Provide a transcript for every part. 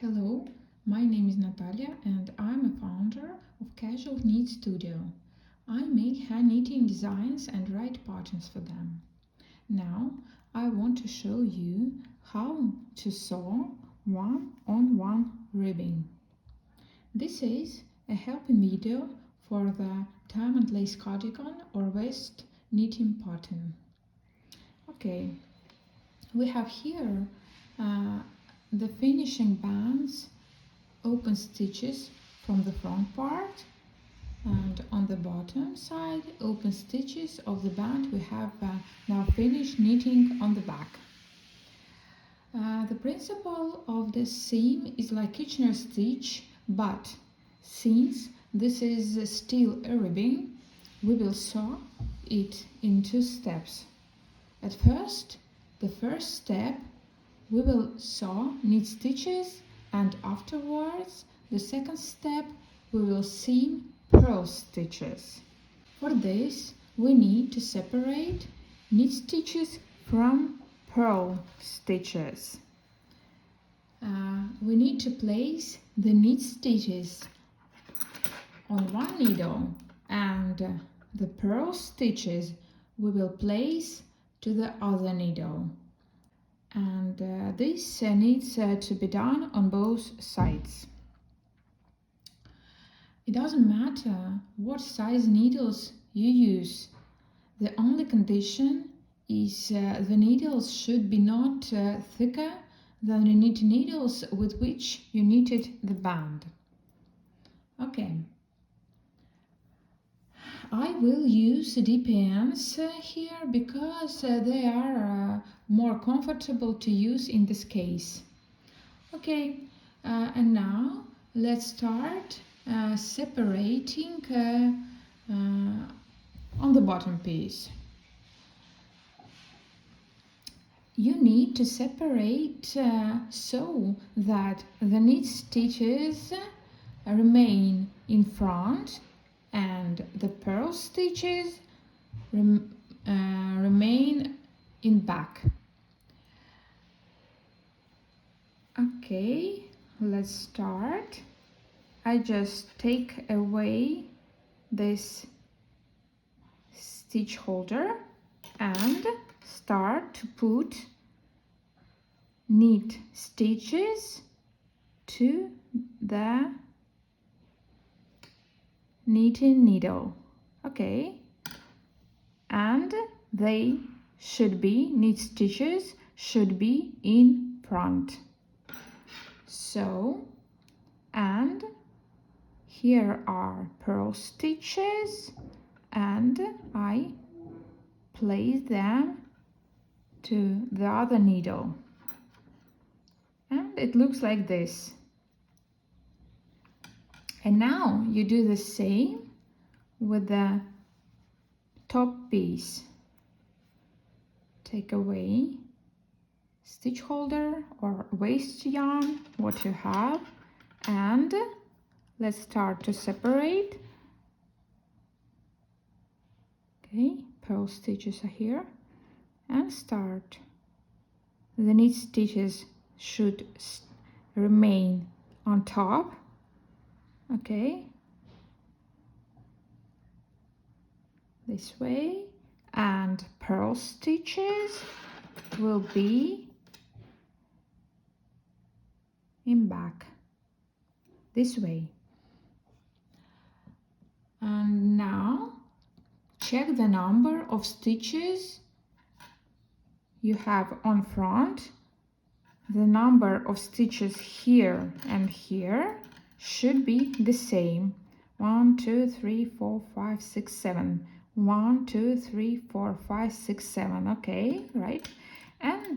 Hello, my name is Natalia and I'm a founder of Casual Knit Studio. I make hand knitting designs and write patterns for them. Now I want to show you how to sew one-on-one ribbing. This is a helping video for the Diamond Lace Cardigan or vest knitting pattern. Okay, we have here the finishing bands, open stitches from the front part, and on the bottom side open stitches of the band we have now finished knitting on the back. The principle of this seam is like Kitchener stitch, but since this is still a ribbing, we will sew it in two steps. At first, the first step, we will sew knit stitches, and afterwards, the second step, we will seam purl stitches. For this, we need to separate knit stitches from purl stitches. We need to place the knit stitches on one needle, and the purl stitches we will place to the other needle. And this needs to be done on both sides. It doesn't matter what size needles you use. The only condition is the needles should be not thicker than the knit needles with which you knitted the band. Okay. I will use DPNs here because they are more comfortable to use in this case. Okay, and now let's start separating on the bottom piece. You need to separate so that the knit stitches remain in front and the purl stitches remain in back. Okay, let's start. I just take away this stitch holder and start to put knit stitches to the knitting needle. Okay, and they should be, knit stitches should be in front. So, and here are purl stitches, and I place them to the other needle, and it looks like this. And now you do the same with the top piece. Take away stitch holder or waste yarn, what you have, and let's start to separate. Okay, purl stitches are here, and start. The knit stitches should remain on top. Okay, this way, and purl stitches will be in back this way. And now check the number of stitches you have on front. The number of stitches here and here should be the same. 1, 2, 3, 4, 5, 6, 7. 1, 2, 3, 4, 5, 6, 7. Okay, right. And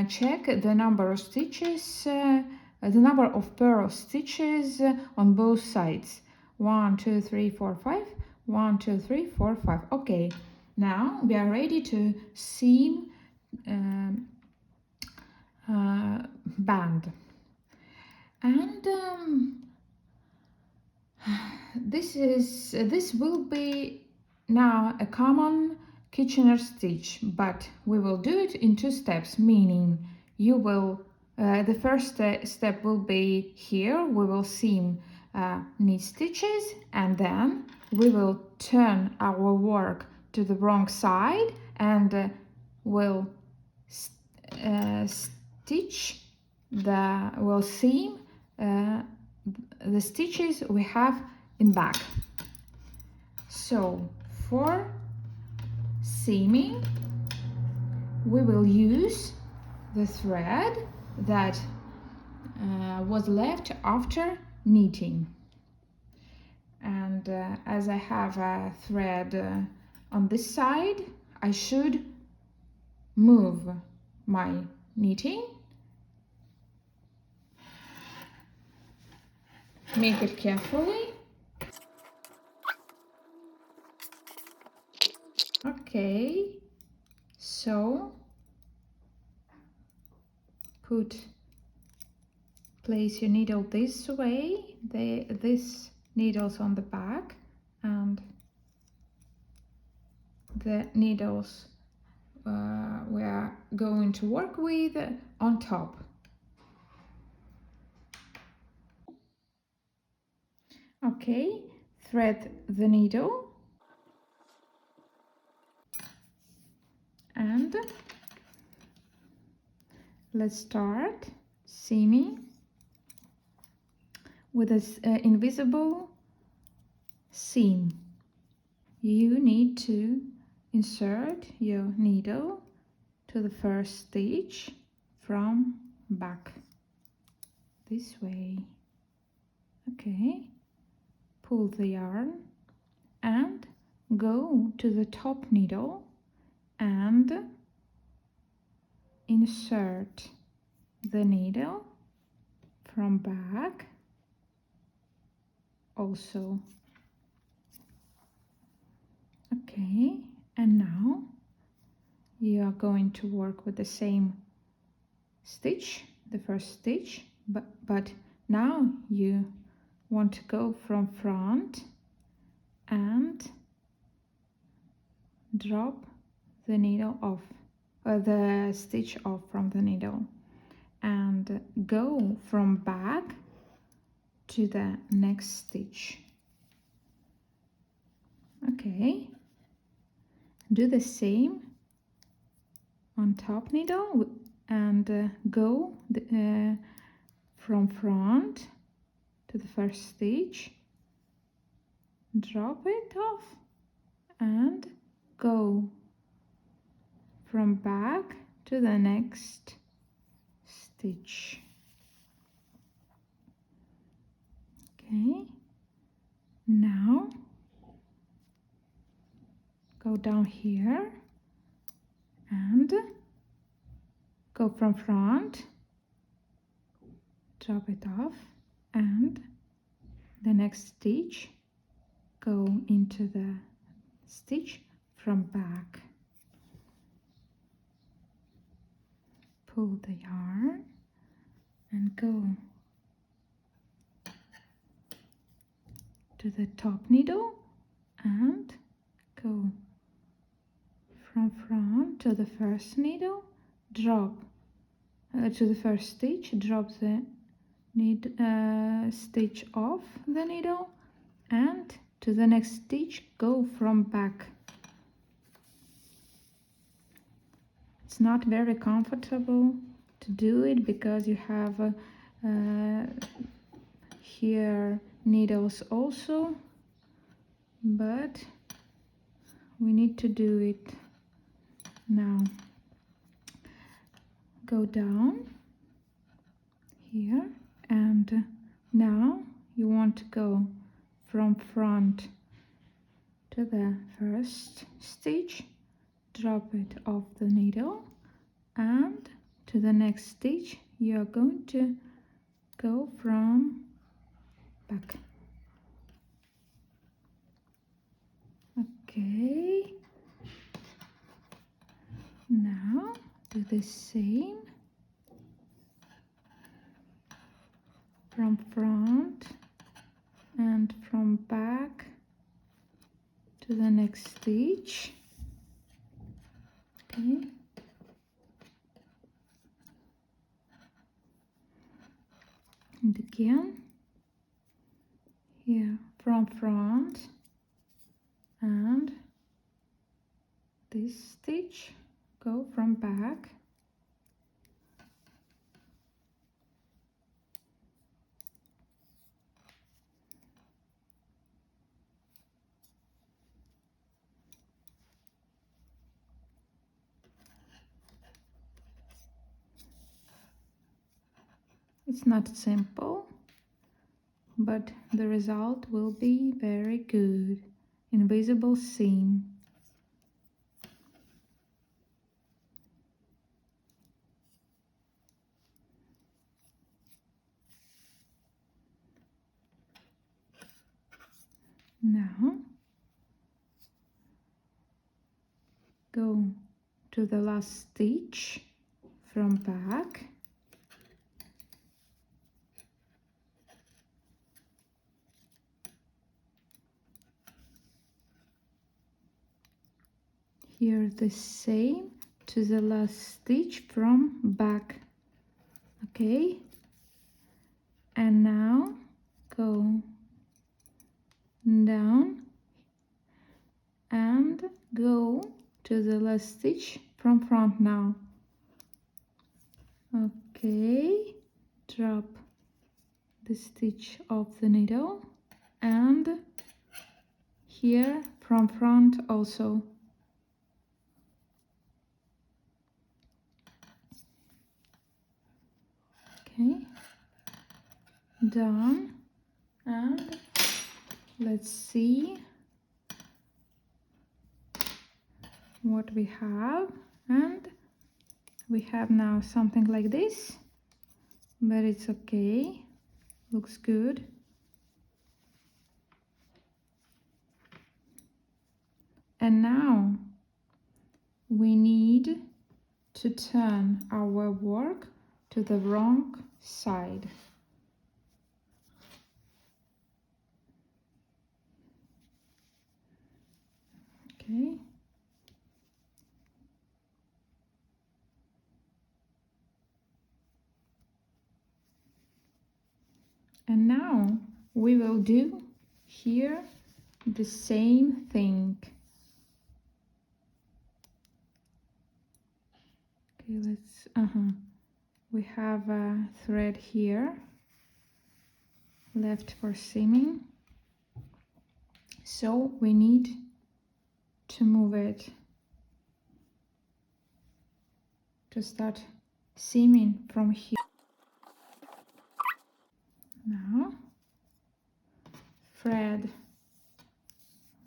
check the number of stitches, the number of purl stitches on both sides. 1, 2, 3, 4, 5. 1, 2, 3, 4, 5. Okay, now we are ready to seam band. And this will be now a common Kitchener stitch, but we will do it in two steps, meaning you will The first step will be here. We will seam knit stitches, and then we will turn our work to the wrong side and we'll we'll seam the stitches we have in back. So for seaming, we will use the thread that was left after knitting. And as I have a thread on this side, I should move my knitting, make it carefully. Okay, so place your needle this way, this needle's on the back, and the needles we are going to work with on top. Okay, thread the needle and let's start seaming with this invisible seam. You need to insert your needle to the first stitch from back this way. Okay, pull the yarn and go to the top needle and insert the needle from back also. Okay, and now you are going to work with the same stitch, the first stitch, but now you want to go from front and drop the needle off, the stitch off from the needle, and go from back to the next stitch. Okay, do the same on top needle and go from front to the first stitch, drop it off and go from back to the next stitch. Okay, now go down here and go from front, drop it off, and the next stitch, go into the stitch from back. Pull the yarn and go to the top needle and go from front to the first needle, drop to the first stitch, drop the stitch off the needle, and to the next stitch go from back. It's not very comfortable to do it because you have here needles also, but we need to do it now. Go down here, and now you want to go from front to the first stitch, drop it off the needle, and to the next stitch you are going to go from back. Okay, now do the same from front and from back to the next stitch. Okay, And again, here from front, and this stitch go from back. It's not simple, but the result will be very good. Invisible seam. Now go to the last stitch from back. Here the same to the last stitch from back. Okay, and now go down and go to the last stitch from front now. Okay, drop the stitch of the needle, and here from front also. Okay, done. And let's see what we have. And we have now something like this, but it's okay, looks good. And now we need to turn our work to the wrong side. Okay. And now we will do here the same thing. Okay, let's, we have a thread here left for seaming, so we need to move it to start seaming from here. Now thread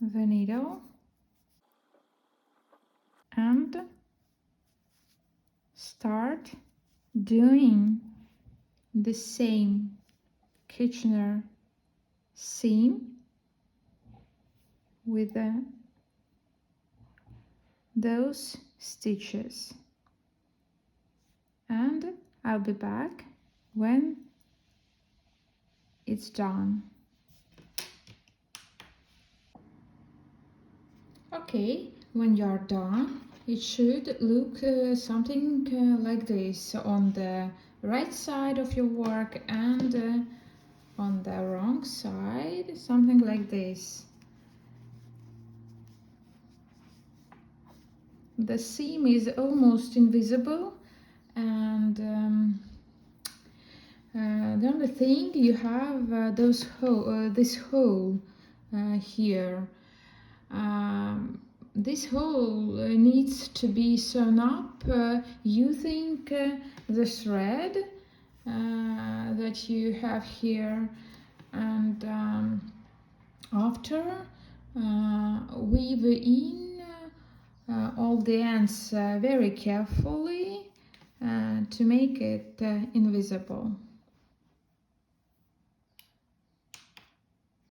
the needle and start doing the same Kitchener seam with those stitches, and I'll be back when it's done. Okay, when you're done, it should look something like this on the right side of your work, and on the wrong side, something like this. The seam is almost invisible, and the only thing you have this hole here. This hole needs to be sewn up using the thread that you have here, and after weave in all the ends very carefully to make it invisible.